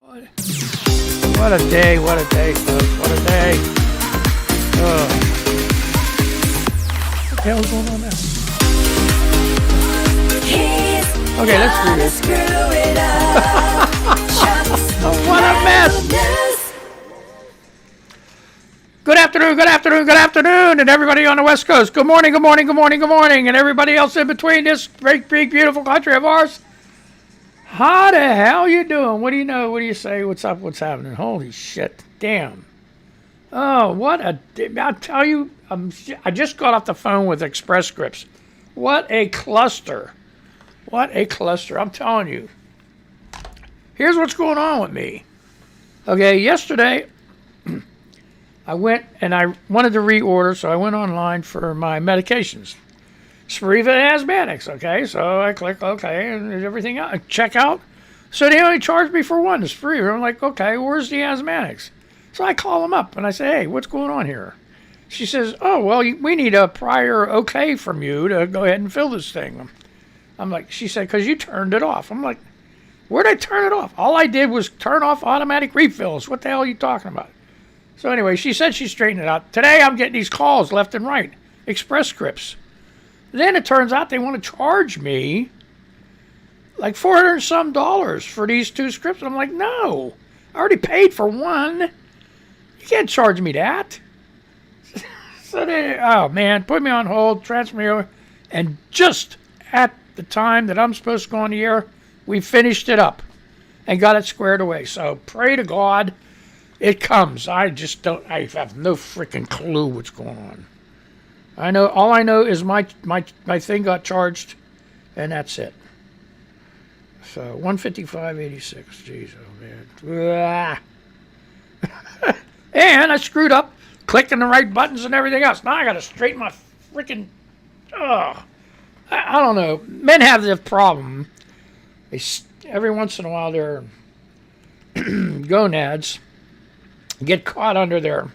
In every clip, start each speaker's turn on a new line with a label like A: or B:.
A: What a day, folks. What a day. Oh. What the hell is going on now? Okay, let's do this. What a mess. Good afternoon, and everybody on the West Coast. Good morning, and everybody else in between this great, big, beautiful country of ours. How the hell you doing? What do you know? What do you say? What's up? What's happening? Holy shit. Damn. Oh, what a... I'll tell you, I just got off the phone with Express Scripts. What a cluster. What a cluster. I'm telling you. Here's what's going on with me. Okay, yesterday, I went and I wanted to reorder, so I went online for my medications. Spiriva and asthmatics, okay? So I click okay, and everything out. I check out. So they only charged me for one, the Spiriva. I'm like, okay, where's the asthmatics? So I call them up, and I say, hey, what's going on here? She says, oh, well, we need a prior okay from you to go ahead and fill this thing. I'm like, she said, because you turned it off. I'm like, where'd I turn it off? All I did was turn off automatic refills. What the hell are you talking about? So anyway, she said she straightened it out. Today I'm getting these calls left and right. Express Scripts. Then it turns out they want to charge me like $400 and some for these two scripts. I'm like, no, I already paid for one. You can't charge me that. So they, oh man, put me on hold, transfer me over, and just at the time that I'm supposed to go on the air, we finished it up and got it squared away. So pray to God it comes. I have no freaking clue what's going on. All I know is my thing got charged, and that's it. So 155.86. Jeez, oh man. And I screwed up, clicking the right buttons and everything else. Now I got to straighten my freaking. I don't know. Men have this problem. Every once in a while, their gonads get caught under their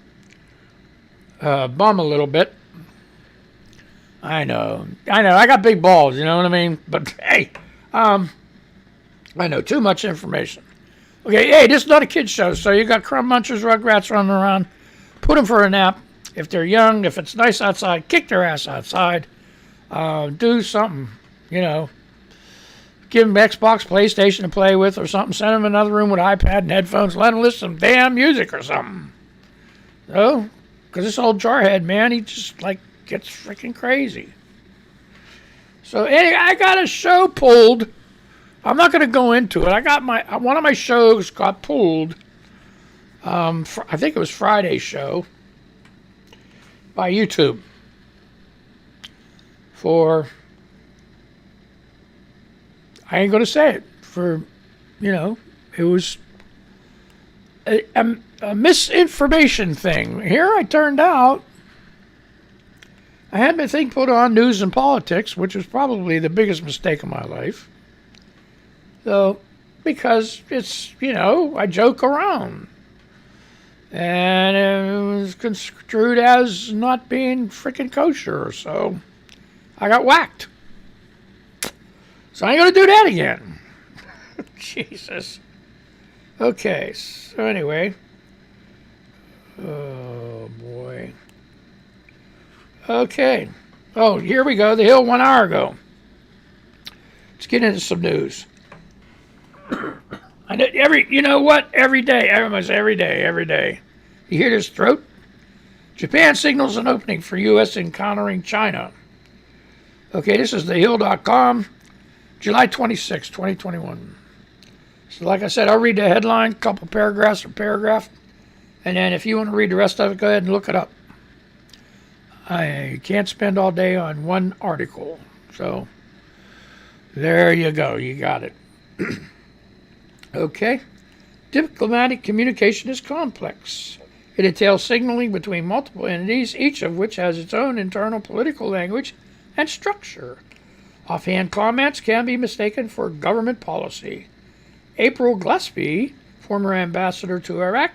A: bum a little bit. I know. I got big balls, you know what I mean? But, hey, I know too much information. Okay, hey, this is not a kid's show, so you got crumb munchers, rugrats running around. Put them for a nap. If they're young, if it's nice outside, kick their ass outside. Do something, you know. Give them Xbox, PlayStation to play with or something. Send them in another room with an iPad and headphones. Let them listen to damn music or something. So, because this old jarhead, man, he just, gets freaking crazy. So anyway, I got a show pulled. I'm not going to go into it. I got one of my shows got pulled. I think it was Friday's show by YouTube for, I ain't going to say it, for, it was a misinformation thing. Here I turned out, I had my thing put on news and politics, which was probably the biggest mistake of my life. So, because it's, I joke around. And it was construed as not being freaking kosher, so I got whacked. So I ain't going to do that again. Jesus. Okay, so anyway. Oh, boy. Okay. Oh, here we go. The Hill 1 hour ago. Let's get into some news. I know every day. Everyone's every day. You hear this throat? Japan signals an opening for U.S. encountering China. Okay, this is thehill.com, July 26, 2021. So like I said, I'll read the headline, couple paragraphs or paragraph, and then if you want to read the rest of it, go ahead and look it up. I can't spend all day on one article. So, there you go. You got it. Okay. Diplomatic communication is complex. It entails signaling between multiple entities, each of which has its own internal political language and structure. Offhand comments can be mistaken for government policy. April Gillespie, former ambassador to Iraq,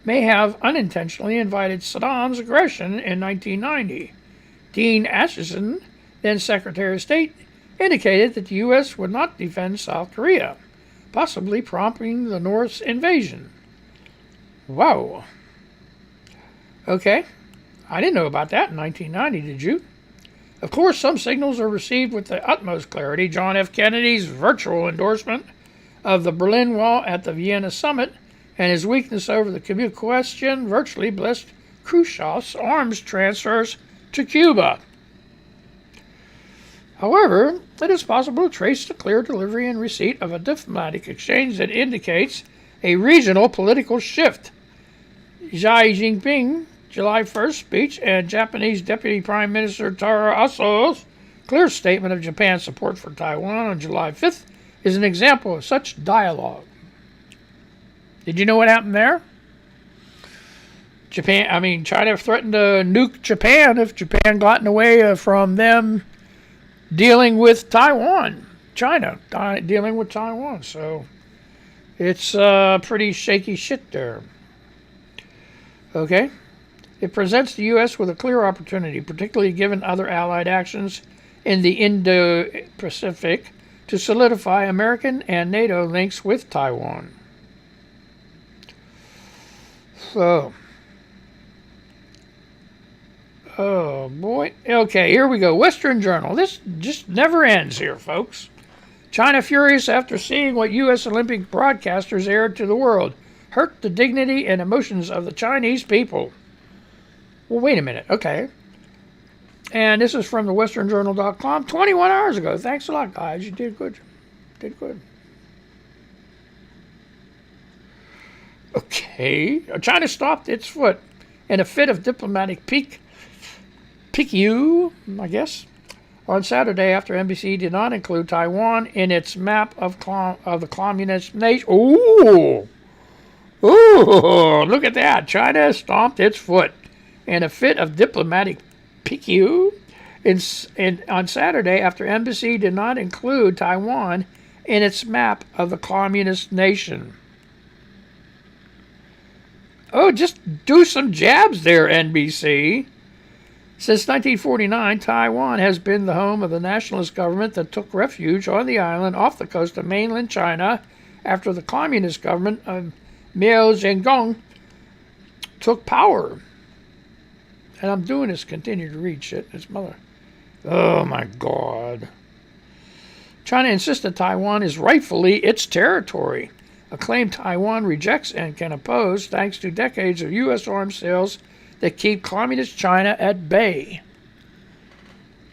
A: may have unintentionally invited Saddam's aggression in 1990. Dean Acheson, then Secretary of State, indicated that the U.S. would not defend South Korea, possibly prompting the North's invasion. Whoa. Okay. I didn't know about that in 1990, did you? Of course, some signals are received with the utmost clarity. John F. Kennedy's virtual endorsement of the Berlin Wall at the Vienna summit and his weakness over the Cuba question virtually blessed Khrushchev's arms transfers to Cuba. However, it is possible to trace the clear delivery and receipt of a diplomatic exchange that indicates a regional political shift. Xi Jinping July 1st speech and Japanese Deputy Prime Minister Taro Aso's clear statement of Japan's support for Taiwan on July 5th is an example of such dialogue. Did you know what happened there? China threatened to nuke Japan if Japan got in the way from them dealing with Taiwan. China dealing with Taiwan. So it's pretty shaky shit there. Okay. It presents the U.S. with a clear opportunity, particularly given other allied actions in the Indo-Pacific, to solidify American and NATO links with Taiwan. So, oh boy. Okay, here we go. Western Journal. This just never ends here, folks. China furious after seeing what U.S. Olympic broadcasters aired to the world. Hurt the dignity and emotions of the Chinese people. Well, wait a minute. Okay. And this is from the westernjournal.com 21 hours ago. Thanks a lot, guys. You did good. Did good. Okay. China stopped its foot in a fit of diplomatic pique you, I guess, on Saturday after NBC did not include Taiwan in its map of the communist nation. Ooh! Ooh! Look at that. China stomped its foot in a fit of diplomatic pique on Saturday after embassy did not include Taiwan in its map of the communist nation. Oh, just do some jabs there, NBC. Since 1949, Taiwan has been the home of the nationalist government that took refuge on the island off the coast of mainland China after the communist government of Mao Zedong took power. And I'm doing this, continue to read shit. It's mother. Oh my God. China insists that Taiwan is rightfully its territory, a claim Taiwan rejects and can oppose thanks to decades of U.S. arms sales that keep communist China at bay.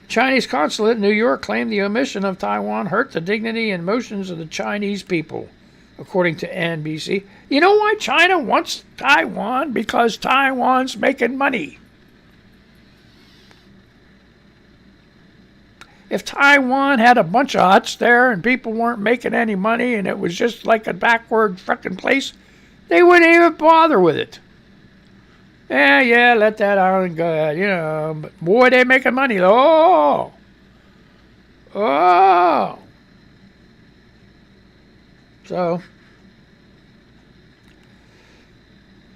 A: Chinese consulate in New York claimed the omission of Taiwan hurt the dignity and emotions of the Chinese people, according to NBC. You know why China wants Taiwan? Because Taiwan's making money. If Taiwan had a bunch of huts there and people weren't making any money and it was just like a backward fucking place, they wouldn't even bother with it. Yeah, let that island go, but boy, they making money. Oh. So,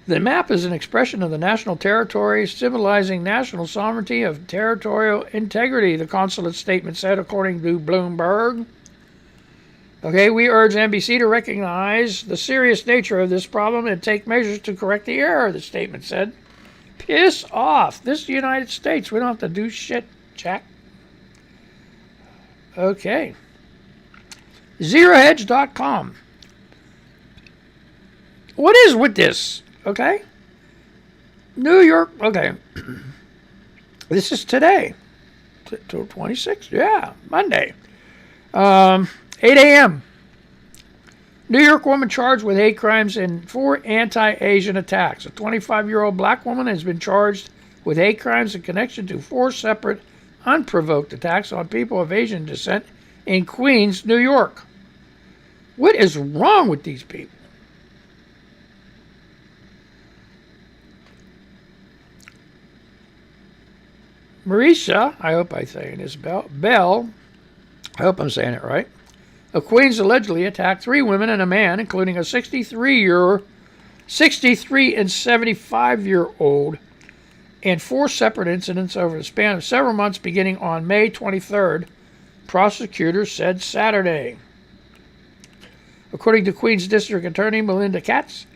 A: the map is an expression of the national territory, symbolizing national sovereignty of territorial integrity, the consulate statement said, according to Bloomberg. Okay, we urge NBC to recognize the serious nature of this problem and take measures to correct the error, the statement said. Piss off. This is the United States. We don't have to do shit, Jack. Okay. ZeroHedge.com. What is with this? Okay. New York. Okay. This is today. 26th? Yeah. Monday. 8 a.m. New York woman charged with hate crimes and 4 anti-Asian attacks. A 25-year-old black woman has been charged with hate crimes in connection to 4 separate unprovoked attacks on people of Asian descent in Queens, New York. What is wrong with these people? Marisha, I hope I'm saying this, Bell, I hope I'm saying it right, of Queens allegedly attacked 3 women and a man, including a 63 and 75-year-old, in 4 separate incidents over the span of several months beginning on May 23rd, prosecutors said Saturday. According to Queens District Attorney Melinda Katz,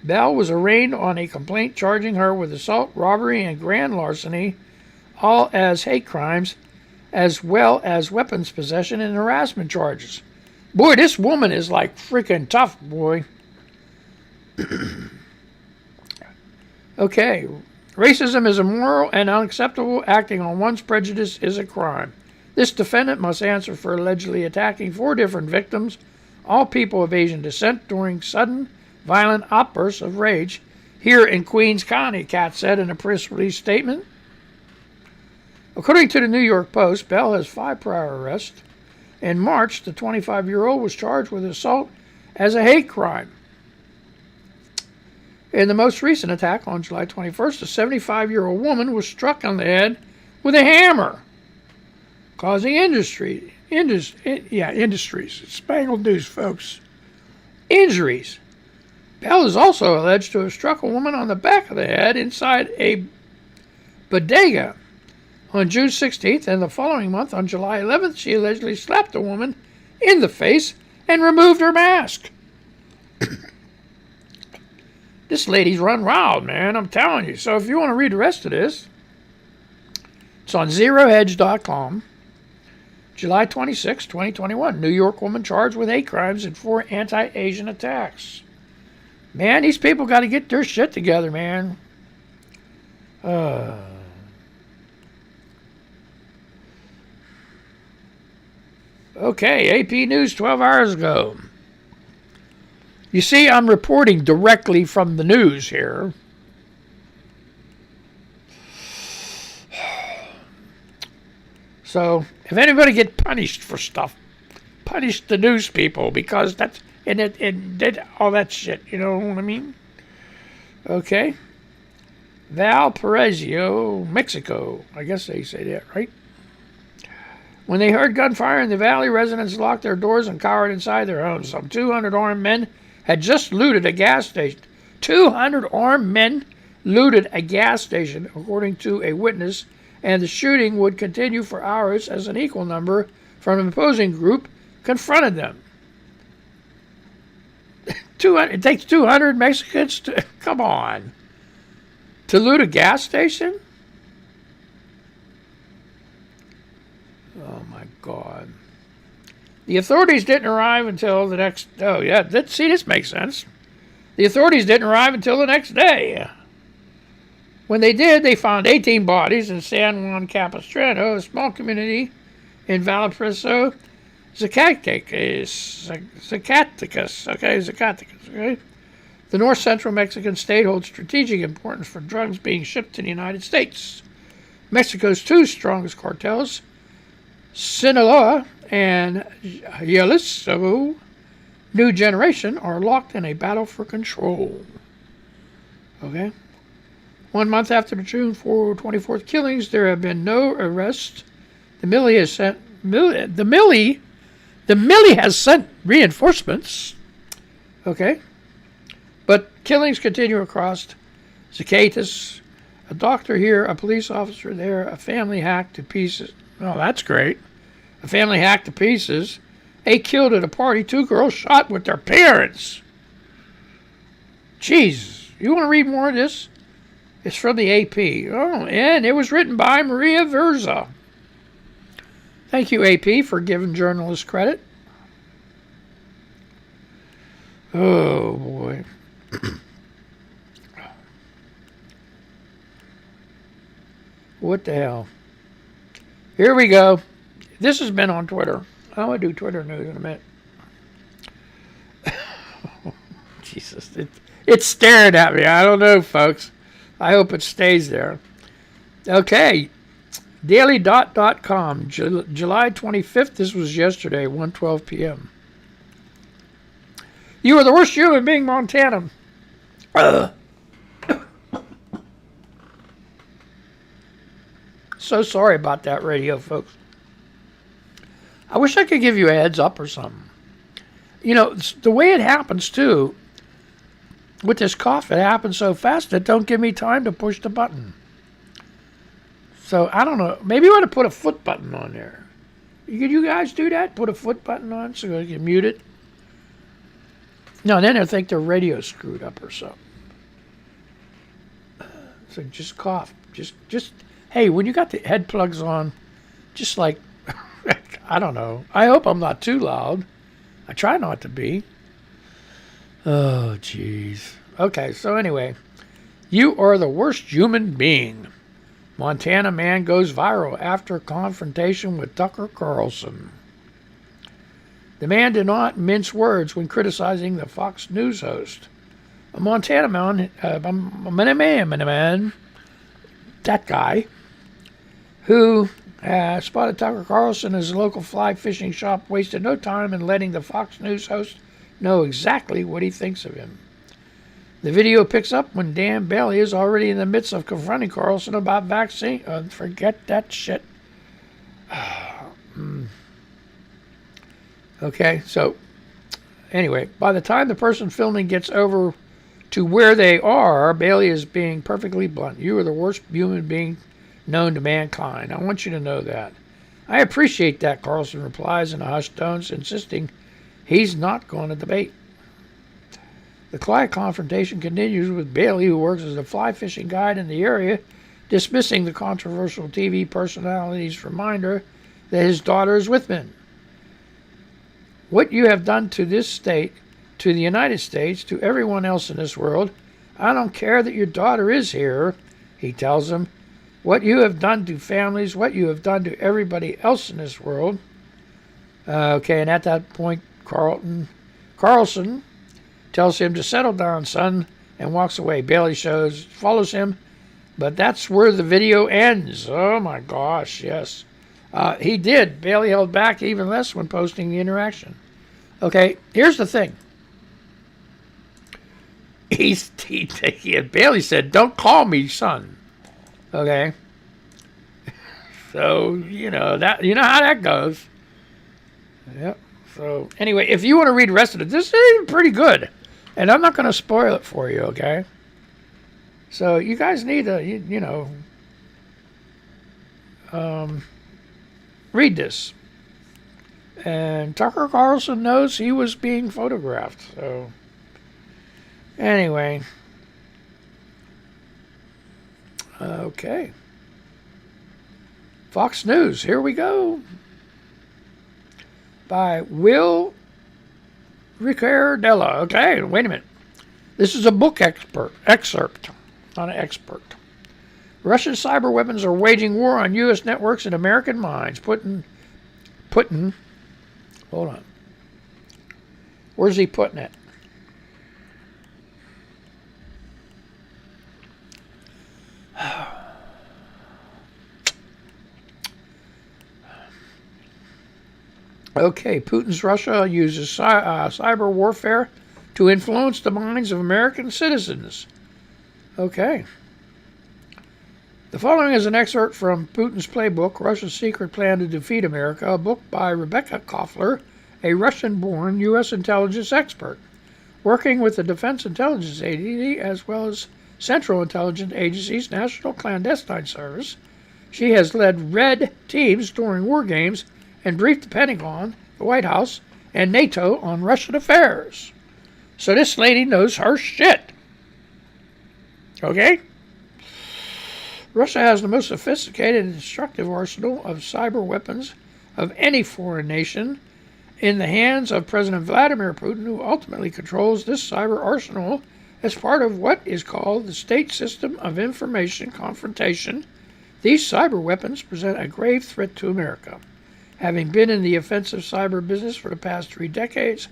A: Bell was arraigned on a complaint charging her with assault, robbery, and grand larceny, all as hate crimes, as well as weapons possession and harassment charges. Boy, this woman is like freaking tough, boy. Okay. Racism is immoral and unacceptable. Acting on one's prejudice is a crime. This defendant must answer for allegedly attacking 4 different victims, all people of Asian descent, during sudden, violent outbursts of rage here in Queens County, Katz said in a press release statement. According to the New York Post, Bell has 5 prior arrests. In March, the 25-year-old was charged with assault as a hate crime. In the most recent attack on July 21st, a 75-year-old woman was struck on the head with a hammer, causing industries. It's Mangled news, folks. Injuries. Bell is also alleged to have struck a woman on the back of the head inside a bodega on June 16th, and the following month, on July 11th, she allegedly slapped a woman in the face and removed her mask. This lady's run wild, man, I'm telling you. So if you want to read the rest of this, it's on zerohedge.com. July 26, 2021. New York woman charged with hate crimes and 4 anti-Asian attacks. Man, these people got to get their shit together, man. Okay, AP News 12 hours ago. You see, I'm reporting directly from the news here. So, if anybody get punished for stuff, punish the news people, because that's and did all that shit. You know what I mean? Okay. Valparaiso, Mexico. I guess they say that, right? When they heard gunfire in the valley, residents locked their doors and cowered inside their homes. Some 200 armed men had just looted a gas station. 200 armed men looted a gas station, according to a witness, and the shooting would continue for hours as an equal number from an opposing group confronted them. It takes 200 Mexicans to, come on, to loot a gas station? Oh my God. The authorities didn't arrive until the next, see, this makes sense. The authorities didn't arrive until the next day. When they did, they found 18 bodies in San Juan Capistrano, a small community in Valparaiso, Zacatecas. The north central Mexican state holds strategic importance for drugs being shipped to the United States. Mexico's 2 strongest cartels, Sinaloa and Jalisco New Generation, are locked in a battle for control. Okay? 1 month after the June 24th killings, there have been no arrests. The Millie has sent reinforcements. Okay? But killings continue across Zacatecas. A doctor here, a police officer there, a family hacked to pieces. Oh, that's great. A family hacked to pieces. 8 killed at a party. 2 girls shot with their parents. Jeez. You want to read more of this? It's from the AP. Oh, and it was written by Maria Verza. Thank you, AP, for giving journalists credit. Oh, boy. What the hell? Here we go. This has been on Twitter. I'm going to do Twitter news in a minute. Jesus. It's staring at me. I don't know, folks. I hope it stays there. Okay. Daily.com. July 25th. This was yesterday, 1:12 p.m. You are the worst human being, Montana. So sorry about that, radio folks. I wish I could give you a heads up or something. You know, the way it happens, too, with this cough, it happens so fast it don't give me time to push the button. So, I don't know. Maybe you want to put a foot button on there. Could you guys do that? Put a foot button on so you can mute it? No, then they think their radio screwed up or something. So just cough. Just hey, when you got the head plugs on, just like, I don't know. I hope I'm not too loud. I try not to be. Oh, jeez. Okay, so anyway, you are the worst human being. Montana man goes viral after confrontation with Tucker Carlson. The man did not mince words when criticizing the Fox News host. A Montana man, that guy, who spotted Tucker Carlson at his local fly fishing shop, wasted no time in letting the Fox News host know exactly what he thinks of him. The video picks up when Dan Bailey is already in the midst of confronting Carlson about vaccine. Forget that shit. Okay, so anyway, by the time the person filming gets over to where they are, Bailey is being perfectly blunt. You are the worst human being known to mankind. I want you to know that. I appreciate that, Carlson replies in a hushed tone, insisting he's not going to debate. The quiet confrontation continues with Bailey, who works as a fly fishing guide in the area, dismissing the controversial TV personality's reminder that his daughter is with him. What you have done to this state, to the United States, to everyone else in this world, I don't care that your daughter is here, he tells them. What you have done to families, what you have done to everybody else in this world. Okay, and at that point, Carlson tells him to settle down, son, and walks away. Bailey follows him, but that's where the video ends. Oh my gosh, yes. He did. Bailey held back even less when posting the interaction. Okay, here's the thing. Bailey said, "Don't call me son." Okay. So you know how that goes. Yep. So anyway, if you want to read the rest of it, this is pretty good, and I'm not going to spoil it for you. Okay. So you guys need to read this. And Tucker Carlson knows he was being photographed. So, anyway. Okay. Fox News, here we go. By Will Ricardella. Okay, wait a minute. This is a book excerpt, not an expert. Russian cyber weapons are waging war on U.S. networks and American minds. Putin, hold on. Where's he putting it? Okay, Putin's Russia uses cyber warfare to influence the minds of American citizens. Okay. The following is an excerpt from Putin's playbook, Russia's Secret Plan to Defeat America, a book by Rebecca Koffler, a Russian-born U.S. intelligence expert. Working with the Defense Intelligence Agency as well as Central Intelligence Agency's National Clandestine Service, she has led red teams during war games and briefed the Pentagon, the White House, and NATO on Russian affairs. So this lady knows her shit. Okay? Russia has the most sophisticated and destructive arsenal of cyber weapons of any foreign nation in the hands of President Vladimir Putin, who ultimately controls this cyber arsenal as part of what is called the State System of Information Confrontation. These cyber weapons present a grave threat to America. Having been in the offensive cyber business for the past 3 decades,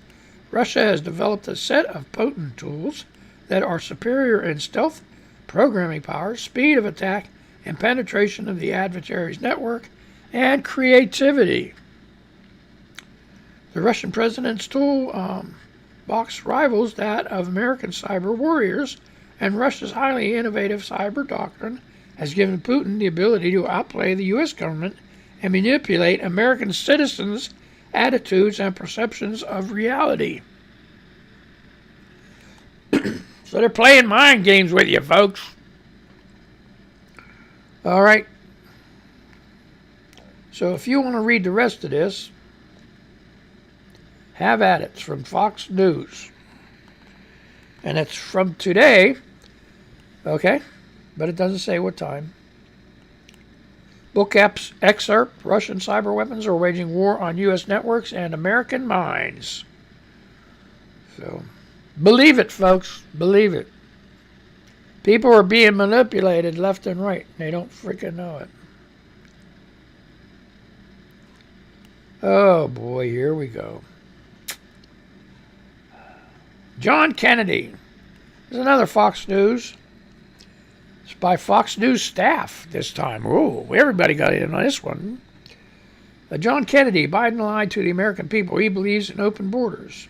A: Russia has developed a set of potent tools that are superior in stealth, programming power, speed of attack, and penetration of the adversary's network, and creativity. The Russian president's tool box rivals that of American cyber warriors, and Russia's highly innovative cyber doctrine has given Putin the ability to outplay the U.S. government and manipulate American citizens' attitudes and perceptions of reality. So they're playing mind games with you, folks. All right. So if you want to read the rest of this, have at it. It's from Fox News. And it's from today. Okay. But it doesn't say what time. Book excerpt, Russian cyber weapons are waging war on U.S. networks and American minds. So, believe it, folks. Believe it. People are being manipulated left and right. They don't freaking know it. Oh, boy, here we go. John Kennedy. There's another Fox News. It's by Fox News staff this time. Oh, everybody got in on this one. John Kennedy, Biden lied to the American people. He believes in open borders.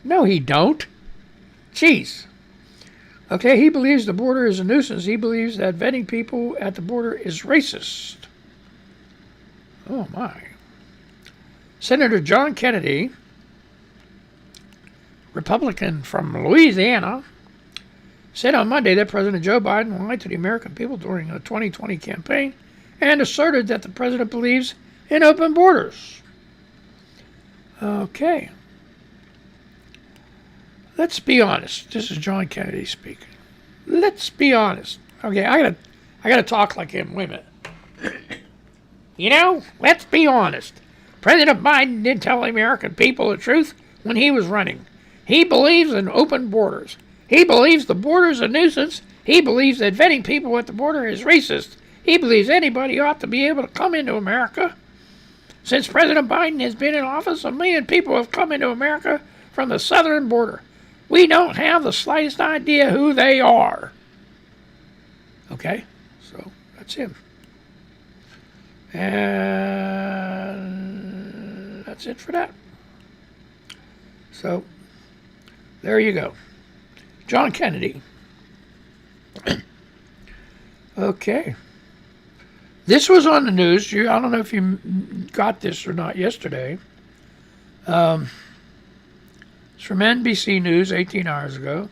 A: No, he don't. Jeez. Okay, he believes the border is a nuisance. He believes that vetting people at the border is racist. Oh, my. Senator John Kennedy, Republican from Louisiana, said on Monday that President Joe Biden lied to the American people during a 2020 campaign and asserted that the president believes in open borders. Okay. Let's be honest. This is John Kennedy speaking. Let's be honest. Okay, I gotta talk like him. Wait a minute. Let's be honest. President Biden didn't tell the American people the truth when he was running. He believes in open borders. He believes the border is a nuisance. He believes that vetting people at the border is racist. He believes anybody ought to be able to come into America. Since President Biden has been in office, 1 million people have come into America from the southern border. We don't have the slightest idea who they are. Okay, so that's him. And that's it for that. So, there you go. John Kennedy. Okay. This was on the news. I don't know if you got this or not yesterday. It's from NBC News 18 hours ago.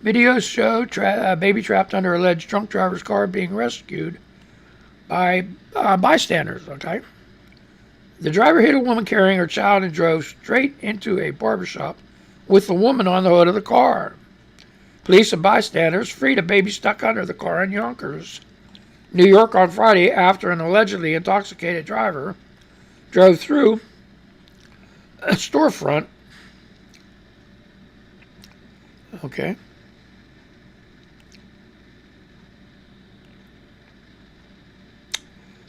A: Videos show a baby trapped under alleged drunk driver's car being rescued by bystanders. Okay. The driver hit a woman carrying her child and drove straight into a barbershop with the woman on the hood of the car. Police and bystanders freed a baby stuck under the car in Yonkers, New York on Friday after an allegedly intoxicated driver drove through a storefront. Okay.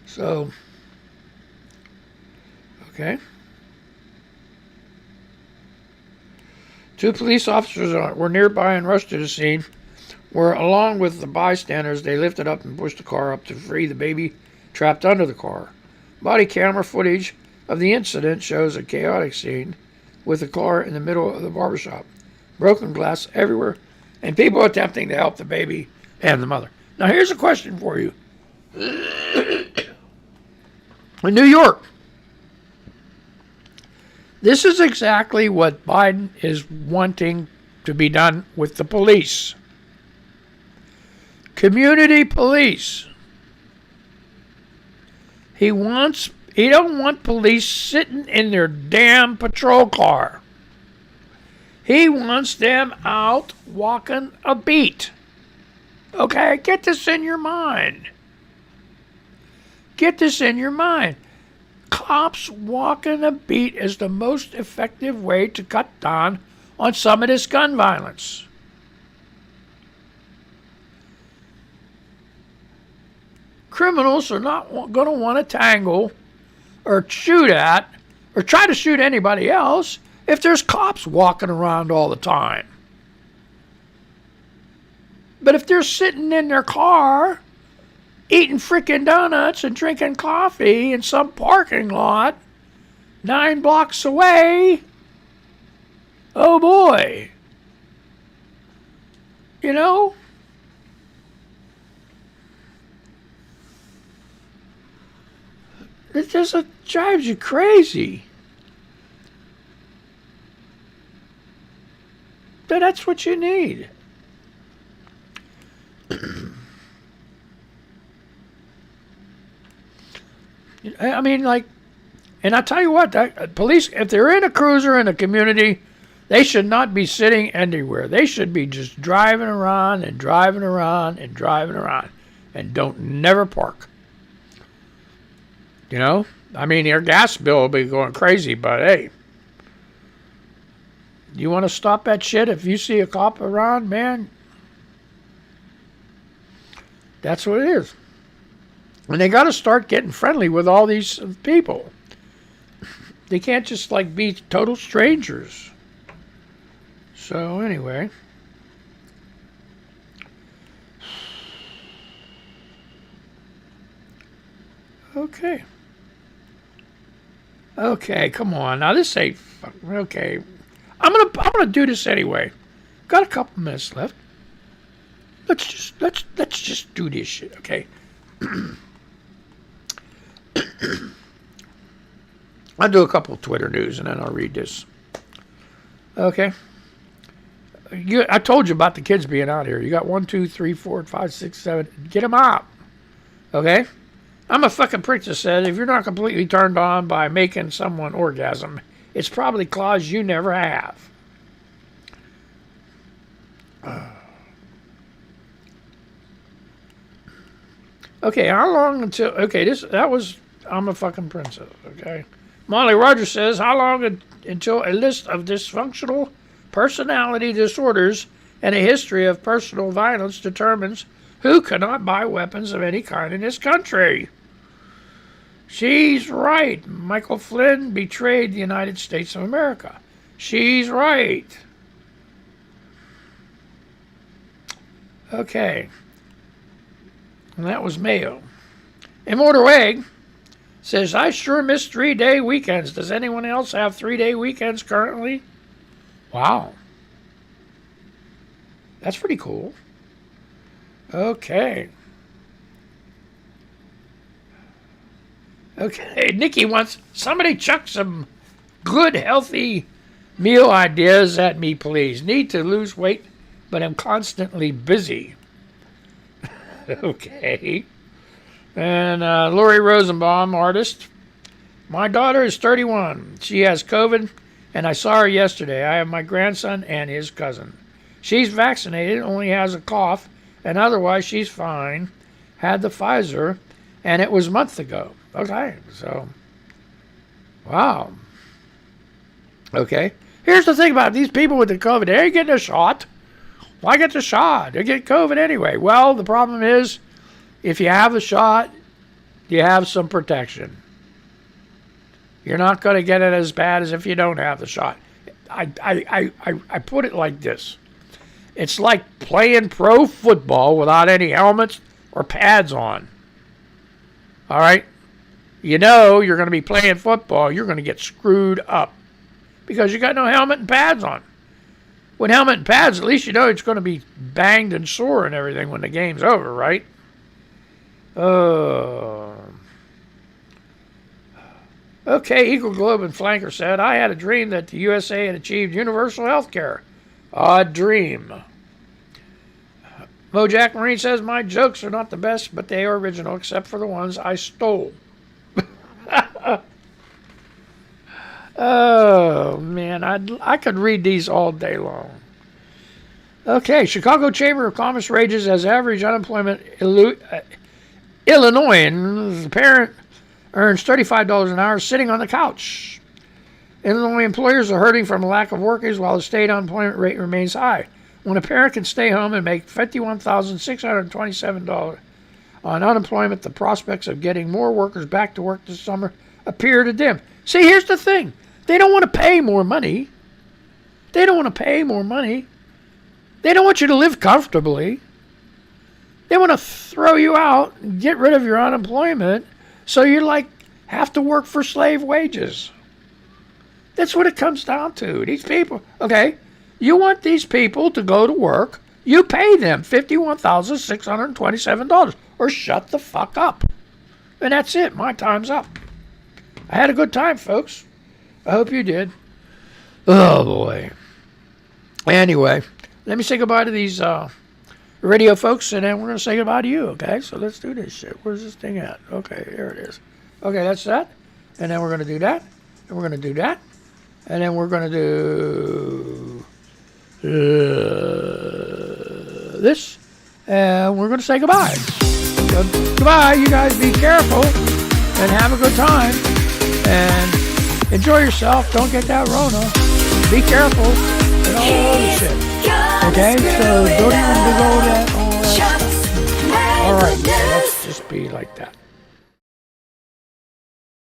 A: So, okay. 2 police officers were nearby and rushed to the scene, where, along with the bystanders, they lifted up and pushed the car up to free the baby trapped under the car. Body camera footage of the incident shows a chaotic scene with the car in the middle of the barbershop, broken glass everywhere, and people attempting to help the baby and the mother. Now, here's a question for you. In New York, this is exactly what Biden is wanting to be done with the police. Community police. He don't want police sitting in their damn patrol car. He wants them out walking a beat. Okay, get this in your mind. Get this in your mind. Cops walking a beat is the most effective way to cut down on some of this gun violence. Criminals are not going to want to tangle or shoot at or try to shoot anybody else if there's cops walking around all the time. But if they're sitting in their car eating freaking donuts and drinking coffee in some parking lot 9 blocks away, oh boy. You know? It just drives you crazy. But that's what you need. I mean, like, and I tell you what, police, if they're in a cruiser in a community, They should not be sitting anywhere. They should be just driving around and driving around and driving around, and don't never park. You know? I mean, your gas bill will be going crazy, but hey, you want to stop that shit if you see a cop around, man? That's what it is. And they got to start getting friendly with all these people. They can't just like be total strangers. So anyway. Okay. Okay, come on. Now this ain't okay. I'm gonna do this anyway. Got a couple minutes left. Let's just do this shit, okay? I'll do a couple of Twitter news and then I'll read this. Okay. I told you about the kids being out here. You got 1, 2, 3, 4, 5, 6, 7. Get them out. Okay? I'm a fucking prick that said if you're not completely turned on by making someone orgasm, it's probably claws you never have. Okay, how long until... Okay, I'm a fucking princess, okay? Molly Rogers says, how long until a list of dysfunctional personality disorders and a history of personal violence determines who cannot buy weapons of any kind in this country? She's right. Michael Flynn betrayed the United States of America. She's right. Okay. And that was Mayo. Immortal Egg says, I sure miss 3-day weekends. Does anyone else have 3-day weekends currently? Wow. That's pretty cool. Okay. Okay, Nikki wants somebody chuck some good, healthy meal ideas at me, please. Need to lose weight, but I'm constantly busy. Okay. And Lori Rosenbaum, artist. My daughter is 31. She has COVID, and I saw her yesterday. I have my grandson and his cousin. She's vaccinated, only has a cough, and otherwise she's fine. Had the Pfizer, and it was a month ago. Okay, so, wow. Okay. Here's the thing about these people with the COVID. They ain't getting a shot. Why get the shot? They get COVID anyway. Well, the problem is, if you have the shot, you have some protection. You're not going to get it as bad as if you don't have the shot. I put it like this. It's like playing pro football without any helmets or pads on. All right? You know you're going to be playing football. You're going to get screwed up because you got no helmet and pads on. With helmet and pads, at least you know it's going to be banged and sore and everything when the game's over, right? Okay, Eagle Globe and Flanker said, I had a dream that the USA had achieved universal health care. A dream. Mojack Marine says, my jokes are not the best, but they are original, except for the ones I stole. Oh, man, I could read these all day long. Okay, Chamber of Commerce rages as average unemployment Illinoisans parent earns $35 an hour sitting on the couch. Illinois employers are hurting from a lack of workers while the state unemployment rate remains high. When a parent can stay home and make $51,627 on unemployment, the prospects of getting more workers back to work this summer appear to dim. See, here's the thing. They don't want to pay more money. They don't want to pay more money. They don't want you to live comfortably. They want to throw you out and get rid of your unemployment so you have to work for slave wages. That's what it comes down to. These people, okay, you want these people to go to work, you pay them $51,627 or shut the fuck up. And that's it. My time's up. I had a good time, folks. I hope you did. Oh, boy. Anyway, let me say goodbye to these radio folks, and then we're going to say goodbye to you, okay? So let's do this shit. Where's this thing at? Okay, here it is. Okay, that's that. And then we're going to do that. And we're going to do that. And then we're going to do this, and we're going to say goodbye. So, goodbye, you guys. Be careful and have a good time and enjoy yourself. Don't get that Rona. Be careful and all that other shit. Okay, so don't even go to that. All right, let's just be like that.